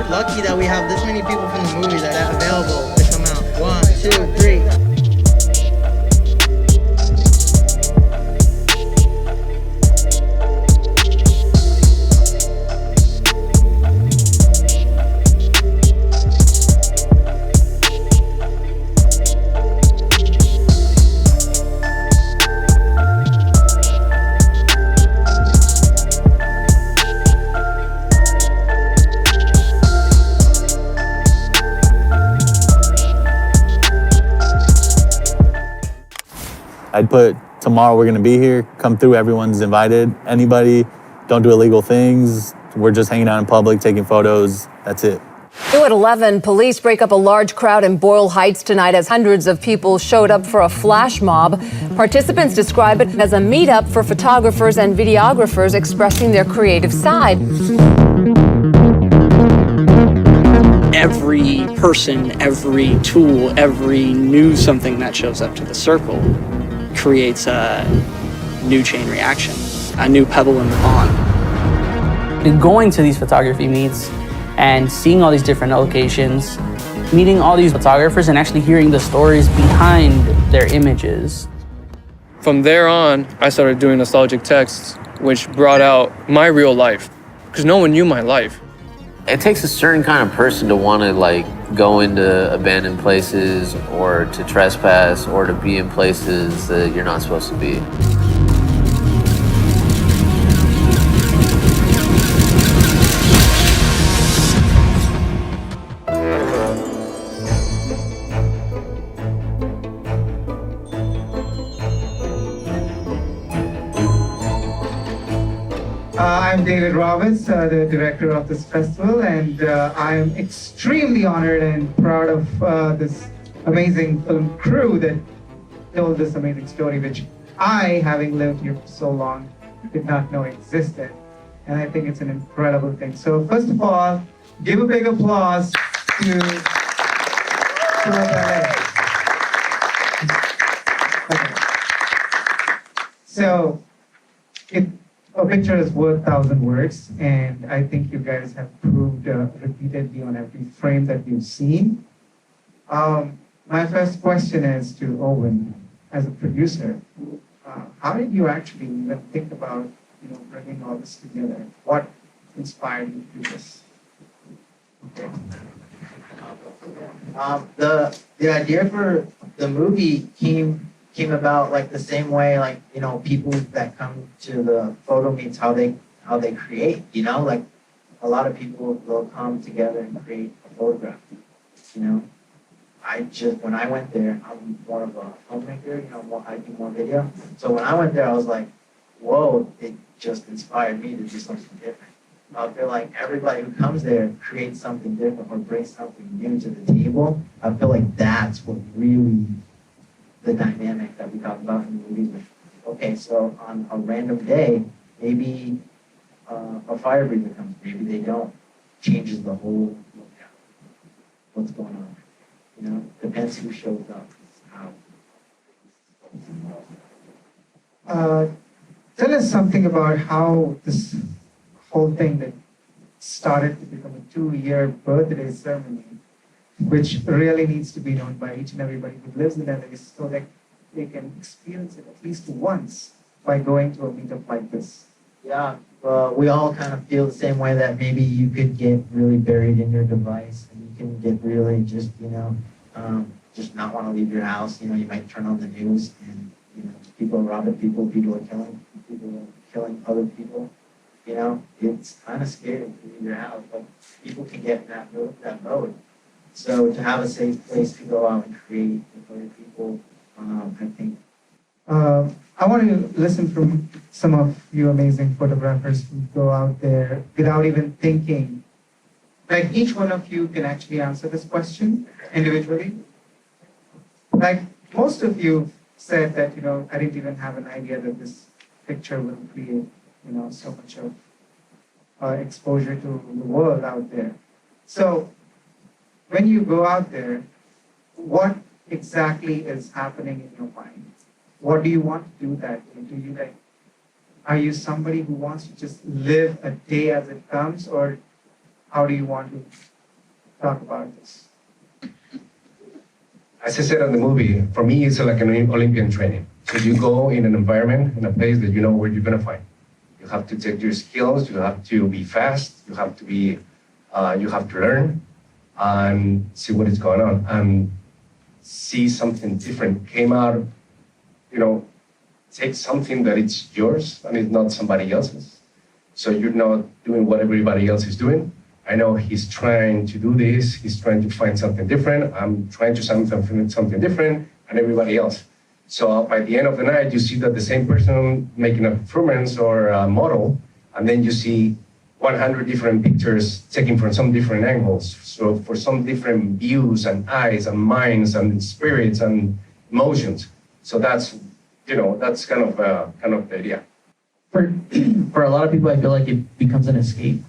lucky that we have this many people from the movie that are available to come out. 1, 2, 3. I'd put tomorrow we're gonna be here, come through, everyone's invited. Anybody, don't do illegal things. We're just hanging out in public, taking photos, that's it. New at 11, police break up a large crowd in Boyle Heights tonight as hundreds of people showed up for a flash mob. Participants describe it as a meetup for photographers and videographers expressing their creative side. Every person, every tool, every new something that shows up to the circle creates a new chain reaction, a new pebble in the pond. Going to these photography meets and seeing all these different locations, meeting all these photographers and actually hearing the stories behind their images. From there on, I started doing nostalgic texts, which brought out my real life, because no one knew my life. It takes a certain kind of person to want to go into abandoned places or to trespass or to be in places that you're not supposed to be. I'm David Roberts, the director of this festival, and I am extremely honored and proud of this amazing film crew that told this amazing story, which I, having lived here for so long, did not know existed. And I think it's an incredible thing. So first of all, give a big applause to LA. Okay. So, a picture is worth 1,000 words, and I think you guys have proved repeatedly on every frame that you've seen. My first question is to Owen, as a producer. How did you actually even think about bringing all this together? What inspired you to do this? Okay. The idea for the movie came about the same way people that come to the photo meets how they create, a lot of people will come together and create a photograph. When I went there, I'm more of a filmmaker, I do more video. So when I went there, I was like, whoa, it just inspired me to do something different. I feel like everybody who comes there creates something different or brings something new to the table. I feel like that's what really the dynamic that we talk about in the movies. Okay, so on a random day, maybe a fire breather comes, maybe they don't. Changes the whole lookout. What's going on? Depends who shows up. Tell us something about how this whole thing that started to become a 2-year birthday ceremony, which really needs to be known by each and everybody who lives in LA so that they can experience it at least once by going to a meetup like this. Yeah, we all kind of feel the same way that maybe you could get really buried in your device and you can get really just not want to leave your house. You might turn on the news and, people are robbing people, people are killing other people. It's kind of scary to leave your house, but people can get in that mode. So to have a safe place to go out and create with other people, I think. I want to listen from some of you amazing photographers who go out there without even thinking. Like each one of you can actually answer this question individually. Like most of you said that, I didn't even have an idea that this picture will create, so much of exposure to the world out there. So when you go out there, what exactly is happening in your mind? What do you want to do that day? Are you somebody who wants to just live a day as it comes, or how do you want to talk about this. As I said in the movie, for me, it's like an Olympian training. So you go in an environment, in a place that you know where you're gonna fight. You have to take your skills, you have to be fast, you have to learn and see what is going on and see something different. Came out, take something that it's yours and it's not somebody else's. So you're not doing what everybody else is doing. I know he's trying to do this, he's trying to find something different, I'm trying to find something different, and everybody else. So by the end of the night, you see that the same person making a performance or a model, and then you see 100 different pictures taken from some different angles. So for some different views and eyes and minds and spirits and emotions. So that's kind of the idea. For a lot of people, I feel like it becomes an escape.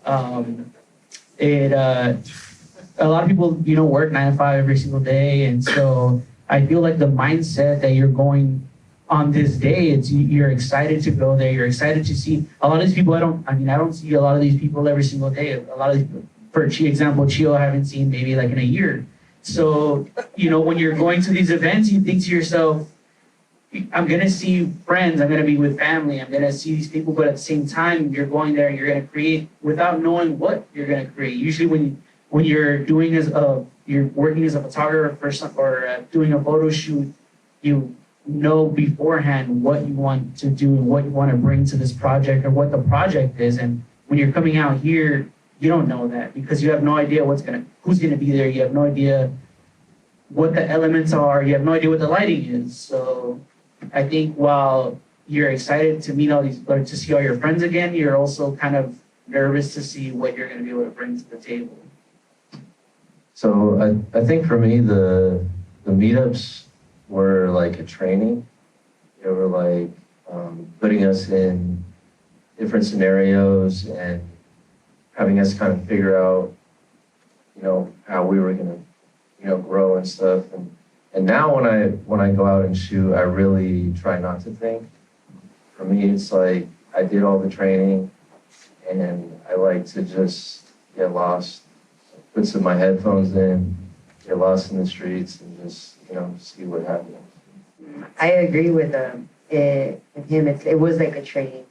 A lot of people, work 9 to 5 every single day, and so I feel like the mindset that you're going on this day, you're excited to go there. You're excited to see a lot of these people. I don't see a lot of these people every single day. A lot of these people, for example, Chio, I haven't seen maybe like in a year. So, when you're going to these events, you think to yourself, I'm going to see friends, I'm going to be with family, I'm going to see these people, but at the same time, you're going there and you're going to create without knowing what you're going to create. Usually when you're you're working as a photographer or doing a photo shoot, you know beforehand what you want to do and what you want to bring to this project or what the project is. And when you're coming out here, you don't know that because you have no idea who's going to be there. You have no idea what the elements are. You have no idea what the lighting is. So I think while you're excited to meet to see all your friends again, you're also kind of nervous to see what you're going to be able to bring to the table. So I think for me, the meetups were like a training. They were like putting us in different scenarios and having us kind of figure out, how we were going to, grow and stuff. And now when I go out and shoot, I really try not to think. For me, it's like I did all the training and I like to just get lost, put some of my headphones in, get lost in the streets and just, see what happens. I agree with him. It was like a training,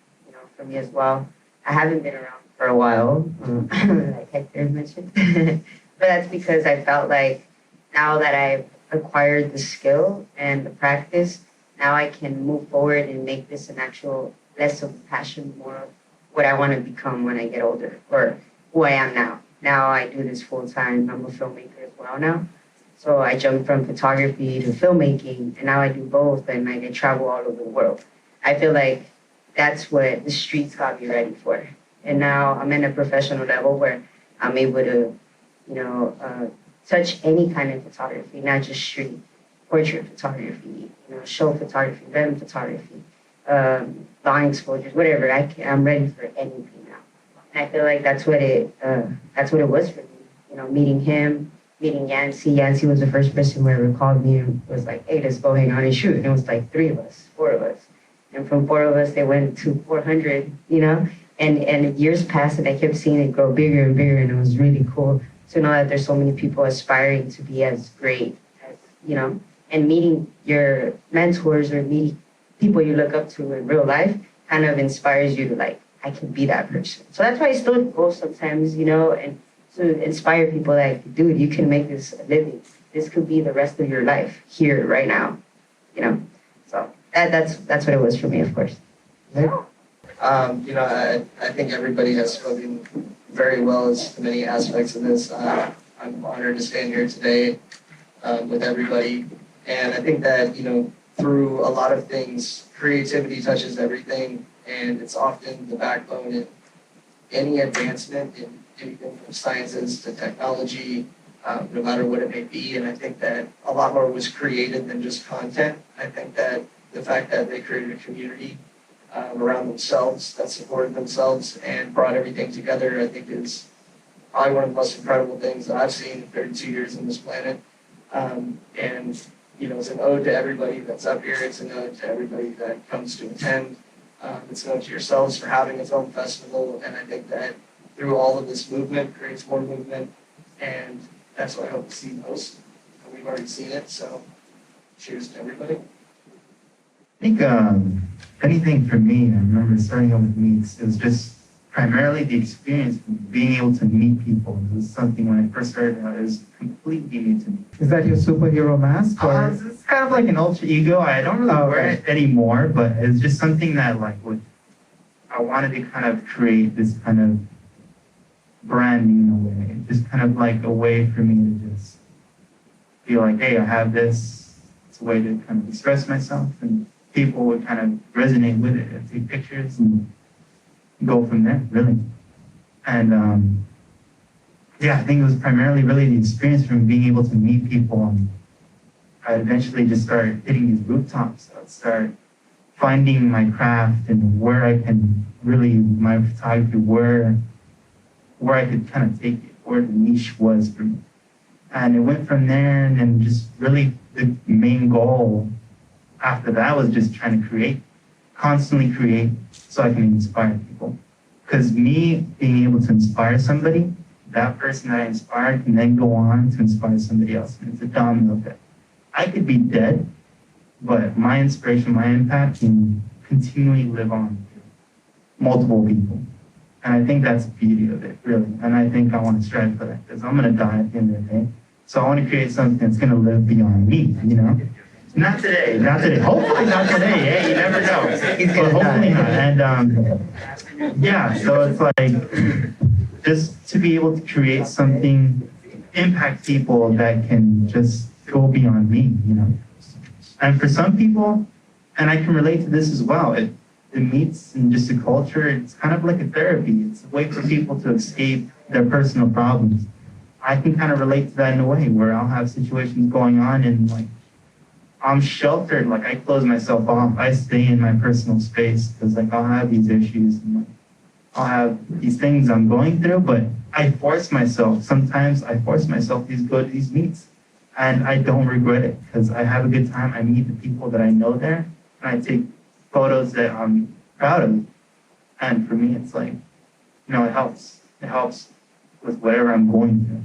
for me as well. I haven't been around for a while, like Hector mentioned. But that's because I felt like now that I've acquired the skill and the practice, now I can move forward and make this an actual, less of a passion, more of what I want to become when I get older, or who I am now. Now I do this full time. I'm a filmmaker as well now. So I jumped from photography to filmmaking, and now I do both, and I travel all over the world. I feel like that's what the streets got me ready for. And now I'm in a professional level where I'm able to, touch any kind of photography, not just street, portrait photography, show photography, event photography, long exposures, whatever. I'm ready for anything now. And I feel like that's what it was for me. Meeting him, meeting Yancy. Yancy was the first person who ever called me and was like, hey, let's go hang out and shoot. And it was like 3 of us, 4 of us. And from 4 of us, they went to 400, and years passed and I kept seeing it grow bigger and bigger, and it was really cool to know that there's so many people aspiring to be as great as, and meeting your mentors or meeting people you look up to in real life kind of inspires you to like, I can be that person. So that's why I still go sometimes, and to inspire people like, dude, you can make this a living. This could be the rest of your life here, right now, So that's what it was for me, of course. I think everybody has spoken very well as to many aspects of this. I'm honored to stand here today with everybody. And I think that, through a lot of things, creativity touches everything, and it's often the backbone in any advancement in anything from sciences to technology, no matter what it may be. And I think that a lot more was created than just content. I think that the fact that they created a community around themselves that supported themselves and brought everything together, I think is probably one of the most incredible things that I've seen in 32 years on this planet. And, it's an ode to everybody that's up here. It's an ode to everybody that comes to attend. It's an ode to yourselves for having a film festival. And I think that through all of this movement creates more movement. And that's what I hope to see most. And we've already seen it, so cheers to everybody. I think anything for me, I remember starting out with meets, it was just primarily the experience of being able to meet people. It was something when I first started out, it was completely new to me. Is that your superhero mask? Or? It's kind of like an alter ego. I don't really wear it anymore, but it's just something that like I wanted to kind of create this kind of branding in a way. Just kind of like a way for me to just feel like, hey, I have this. It's a way to kind of express myself, and people would kind of resonate with it and take pictures and go from there, really. And yeah, I think it was primarily really the experience from being able to meet people. And I eventually just started hitting these rooftops. I'd start finding my craft and where I can really, my photography, where I could kind of take it, where the niche was for me. And it went from there, and then just really the main goal after that was just trying to create, constantly create, so I can inspire people. Because me being able to inspire somebody, that person that I inspired can then go on to inspire somebody else. And it's a domino effect. I could be dead, but my inspiration, my impact can continually live on through multiple people. And I think that's the beauty of it, really. And I think I want to strive for that, because I'm going to die at the end of the day. So I want to create something that's going to live beyond me, you know? Not today, not today. Hopefully not today. Hey, you never know. But hopefully not. And yeah, so it's like just to be able to create something, impact people that can just go beyond me, you know. And for some people, and I can relate to this as well, it meets and just a culture, it's kind of like a therapy. It's a way for people to escape their personal problems. I can kind of relate to that in a way where I'll have situations going on and like I'm sheltered, like I close myself off. I stay in my personal space because like I'll have these issues and like I'll have these things I'm going through, but I force myself. Sometimes I force myself to go to these meets, and I don't regret it because I have a good time. I meet the people that I know there, and I take photos that I'm proud of. And for me, it's like, you know, it helps. It helps with whatever I'm going through.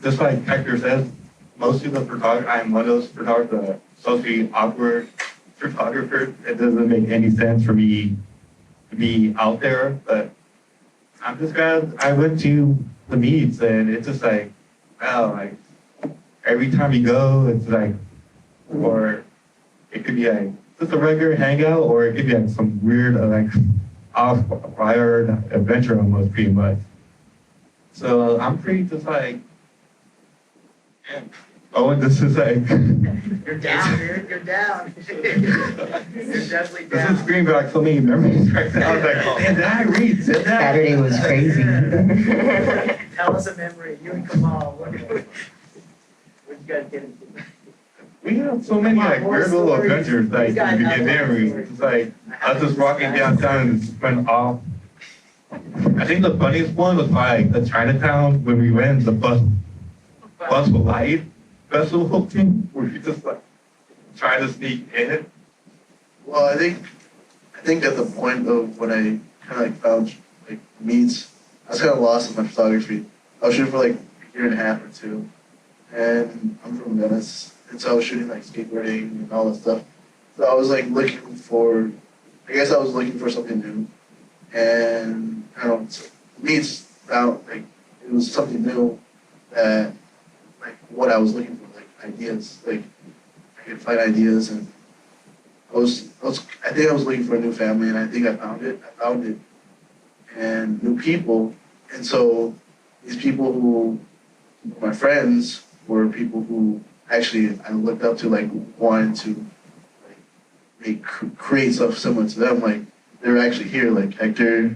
Just like Hector says, most of the photographers, I'm one of those photographers, the socially awkward photographer. It doesn't make any sense for me to be out there, but I'm just glad I went to the meets, and it's just like, wow, like every time you go, it's like, or it could be like just a regular hangout, or it could be like some weird, like off-wired adventure almost, pretty much. So I'm pretty just like, yeah. Oh, and this is like... You're down, dude. You're down. You're definitely down. This is bringing back so many memories right now. I was like, man, did I read? Saturday was crazy. Tell us a memory. You and Kamal. What did you guys get into? We have so many like weird little adventures like in the beginning. It's like I was just walking downtown and just went off. I think the funniest one was like the Chinatown when we went the bus light festival thing where we just like trying to sneak in. Well, I think at the point of when I kind of like found like meets, I was kind of lost in my photography. I was shooting for like a year and a half or two, and I'm from Venice, and so I was shooting like skateboarding and all that stuff. So I was like looking for, I guess I was looking for something new, and I don't know, meets found like it was something new that like what I was looking for, like ideas, like I could find ideas, and I think I was looking for a new family, and I think I found it, and new people, and so these people who were my friends were people who actually I looked up to, like wanted to like create stuff similar to them, like they were actually here, like Hector,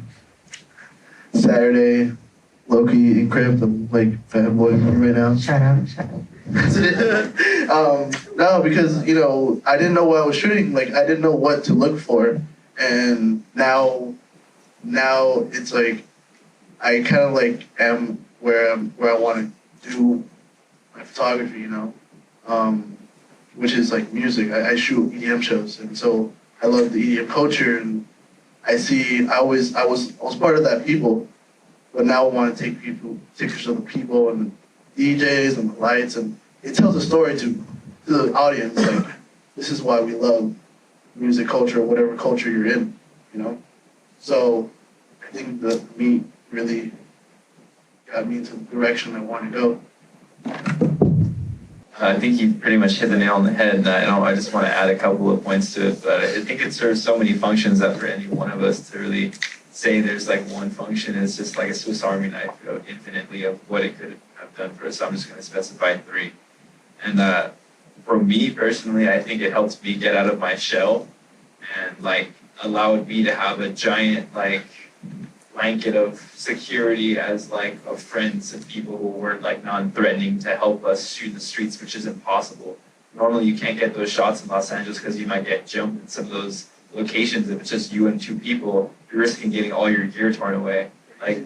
Saturday, Loki, and Crypt. I'm like fanboy right now. Shut up. No, because you know I didn't know what I was shooting. Like I didn't know what to look for, and now it's like I kind of like am where I want to do my photography. You know, which is like music. I shoot EDM shows, and so I love the EDM culture, and I was part of that people. but now we want to take pictures of the people and the DJs and the lights, and it tells a story to the audience, like, this is why we love music culture, or whatever culture you're in, you know? So I think the meet really got me into the direction I want to go. I think you pretty much hit the nail on the head, and I just want to add a couple of points to it, but I think it serves so many functions that for any one of us to really say there's like one function is just like a Swiss Army knife, infinitely of what it could have done for us. So I'm just going to specify 3. And for me personally, I think it helps me get out of my shell and like allowed me to have a giant like blanket of security as like of friends and people who were like non-threatening to help us shoot the streets, which is impossible. Normally you can't get those shots in Los Angeles because you might get jumped in some of those locations. If it's just you and 2 people, you're risking getting all your gear torn away. Like,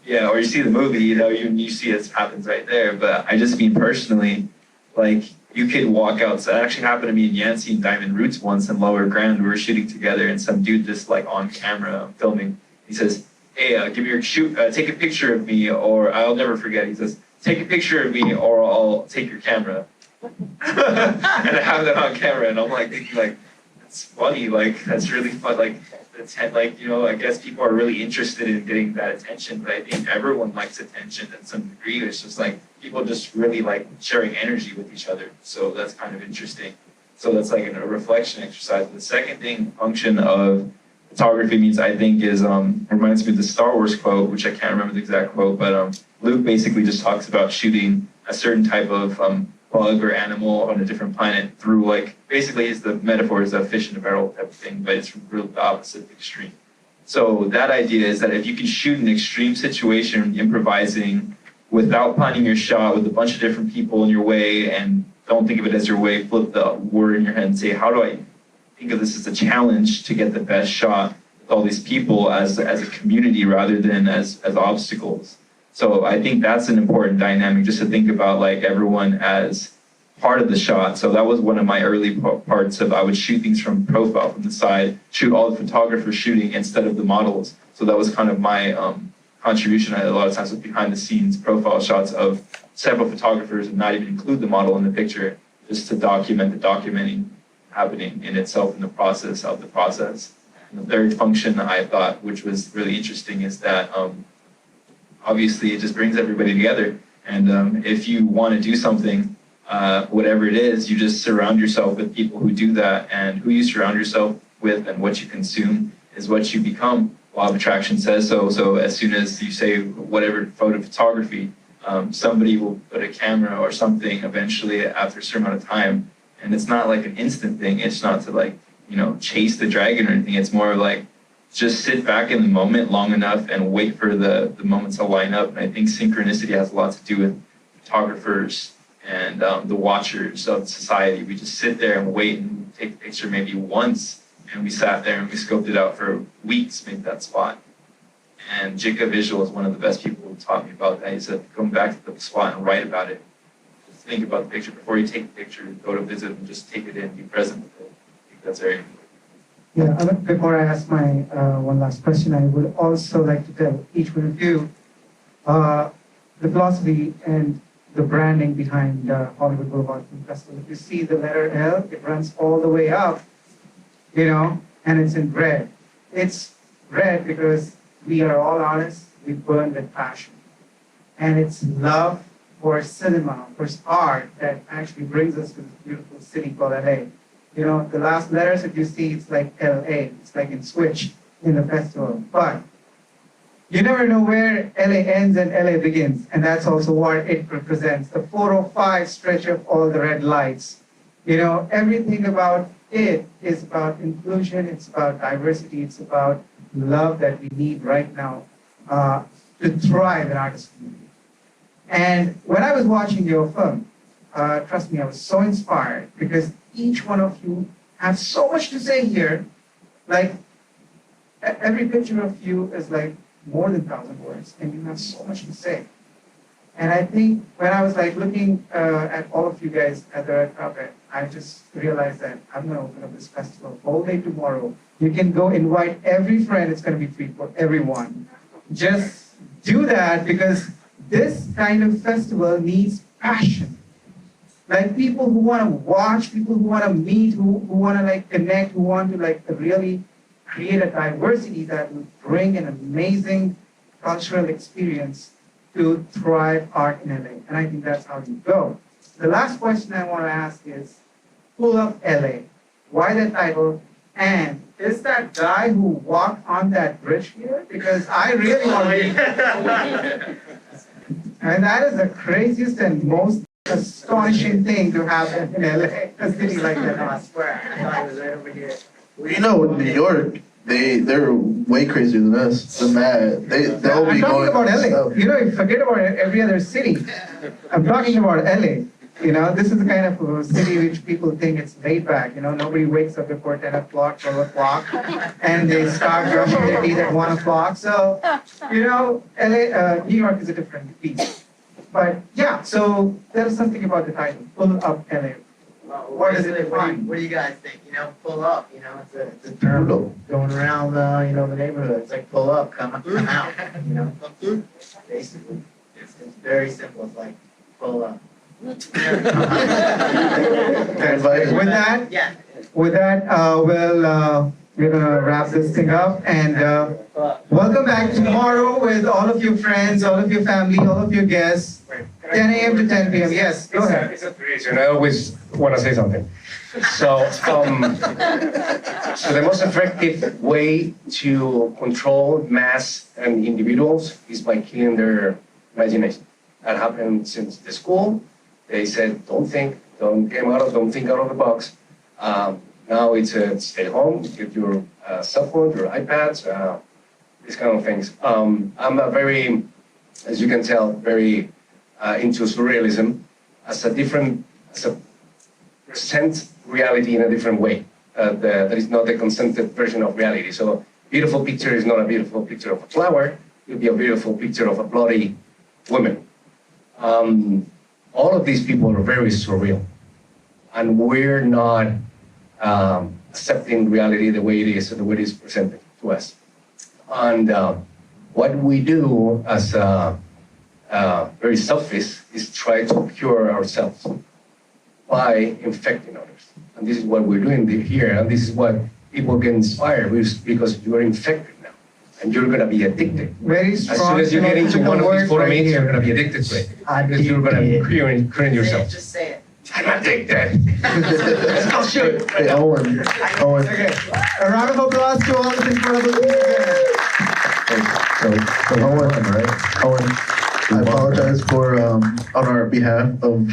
yeah, or you see the movie, you see it happens right there. But I just mean personally, like you could walk outside. It actually happened to me in Yancey and Diamond Roots once in Lower Grand. We were shooting together and some dude just like on camera filming. He says, hey, give me your take a picture of me, or I'll never forget. He says, take a picture of me, or I'll take your camera. And I have that on camera, and I'm like thinking, like, that's funny, like that's really fun, like I guess people are really interested in getting that attention, but I think everyone likes attention to some degree. It's just like people just really like sharing energy with each other. So that's kind of interesting. So that's like a reflection exercise. The second function of photography means, I think, is reminds me of the Star Wars quote, which I can't remember the exact quote, but Luke basically just talks about shooting a certain type of bug or animal on a different planet through, like, basically the metaphor is a fish in a barrel type of thing, but it's really the opposite extreme. So that idea is that if you can shoot an extreme situation, improvising without planning your shot with a bunch of different people in your way, and don't think of it as your way, flip the word in your head and say, how do I think of this as a challenge to get the best shot with all these people as a community rather than as obstacles. So I think that's an important dynamic, just to think about like everyone as part of the shot. So that was one of my early parts of, I would shoot things from profile, from the side, shoot all the photographers shooting instead of the models. So that was kind of my contribution. A lot of times with behind the scenes profile shots of several photographers and not even include the model in the picture, just to document the documenting happening in itself in the process of the process. And the third function I thought, which was really interesting, is that obviously it just brings everybody together. And if you want to do something, whatever it is, you just surround yourself with people who do that, and who you surround yourself with and what you consume is what you become. Law of attraction says so. So as soon as you say whatever photography, somebody will put a camera or something eventually after a certain amount of time. And it's not like an instant thing. It's not to like, chase the dragon or anything. It's more like just sit back in the moment long enough and wait for the moments to line up. And I think synchronicity has a lot to do with photographers and the watchers of society. We just sit there and wait and take a picture maybe once, and we sat there and we scoped it out for weeks, make that spot. And Jika Visual is one of the best people who taught me about that. He said, come back to the spot and write about it. Just think about the picture before you take the picture, go to visit and just take it in, be present with it. I think that's very important. Yeah, before I ask my one last question, I would also like to tell each one of you the philosophy and the branding behind Hollywood Boulevard Film Festival. If you see the letter L, it runs all the way up, and it's in red. It's red because we are all artists, we burn with passion. And it's love for cinema, for art, that actually brings us to this beautiful city called LA. The last letters that you see, it's like LA, it's like in Switch in the festival. But you never know where LA ends and LA begins. And that's also what it represents. The 405 stretch of all the red lights. Everything about it is about inclusion, it's about diversity, it's about love that we need right now to thrive in artist community. And when I was watching your film, trust me, I was so inspired because each one of you have so much to say here. Like, every picture of you is like more than 1,000 words, and you have so much to say. And I think when I was like looking at all of you guys at the red carpet, I just realized that I'm going to open up this festival whole day tomorrow. You can go invite every friend. It's going to be free for everyone. Just do that because this kind of festival needs passion. Like people who want to watch, people who want to meet, who want to like connect, who want to like really create a diversity that will bring an amazing cultural experience to thrive art in LA. And I think that's how you go. The last question I want to ask is, Pull Up LA. Why that title? And is that guy who walked on that bridge here? Because I really want to be. And that is the craziest and most astonishing thing to happen in LA, a city like that. I swear, I thought it was right over here. Well, you know, in New York, they're way crazier than us. They're mad. They'll I'm be talking going about LA. stuff. You know, forget about every other city. I'm talking about LA. You know, this is the kind of a city which people think it's laid back. You know, nobody wakes up before 10 o'clock, 12 o'clock, and they start brushing their teeth at 1 o'clock. So, you know, New York is a different beast. But yeah, so tell us something about the title, Pull Up LA. What does it define? What do you guys think? You know, pull up. You know, it's a term going around you know, the neighborhood. It's like pull up, come out. You know, basically, it's very simple. It's like pull up. With that, Yeah. we're gonna wrap this thing up and welcome back tomorrow with all of your friends, all of your family, all of your guests. 10 a.m. to 10 p.m. Yes, go ahead. It's a tradition. I always want to say something. So the most effective way to control mass and individuals is by killing their imagination. That happened since the school. They said, don't think out of the box. Now it's stay home, get your cell phone, your iPads, these kind of things. I'm a very, as you can tell, very into surrealism as a present reality in a different way. That is not the consented version of reality. So beautiful picture is not a beautiful picture of a flower. It will be a beautiful picture of a bloody woman. All of these people are very surreal. And we're not accepting reality the way it is, the way it is presented to us. And what we do as very selfish is try to cure ourselves by infecting others. And this is what we're doing here, and this is what people get inspired with, because you are infected now, and you're going to be addicted. Very strong. As soon as you get into one of these photo meets, you're going to be addicted to it. Because you're going to be curing yourself. Just say it. I'm addicted. Let's go shoot. Hey, Owen. Okay, a round of applause to all the incredible people. So Owen, I apologize for, on our behalf of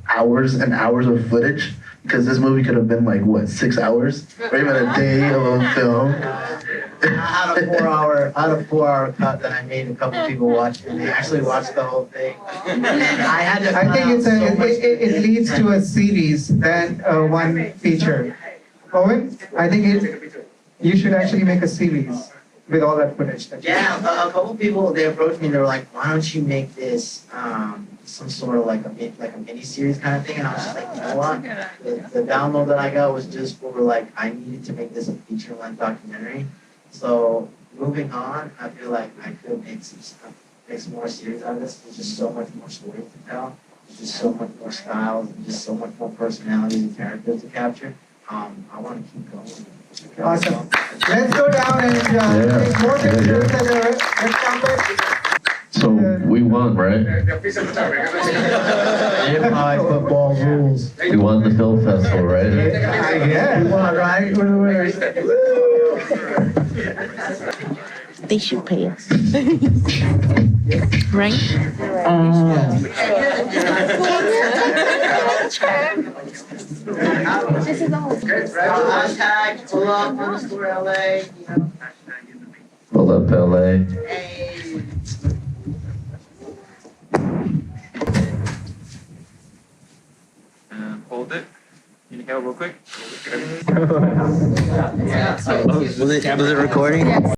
hours and hours of footage, because this movie could have been like, what, 6 hours? Or even a day of a film. I had a 4-hour cut that I made a couple people watch, and they actually watched the whole thing. I think it leads to a series than one feature. Owen, I think you should actually make a series with all that footage. Yeah, a couple people, they approached me, they were like, why don't you make this some sort of like a mini series kind of thing? And I was just like, you know what? The download that I got was just for like, I needed to make this a feature-length documentary. So moving on, I feel like I could make some more series out of this. There's just so much more story to tell. There's just so much more styles, and just so much more personalities and characters to capture. I want to keep going. Awesome. Let's go down and take more pictures at the red carpet. So we won, right? High football rules. We won the film festival, right? Yeah, we won, right? We're the winners. They should pay us. Right? This is all. Hashtag pull up underscore LA. You know. Pull up LA. Hey. Hold it. Inhale real quick. Was it recording?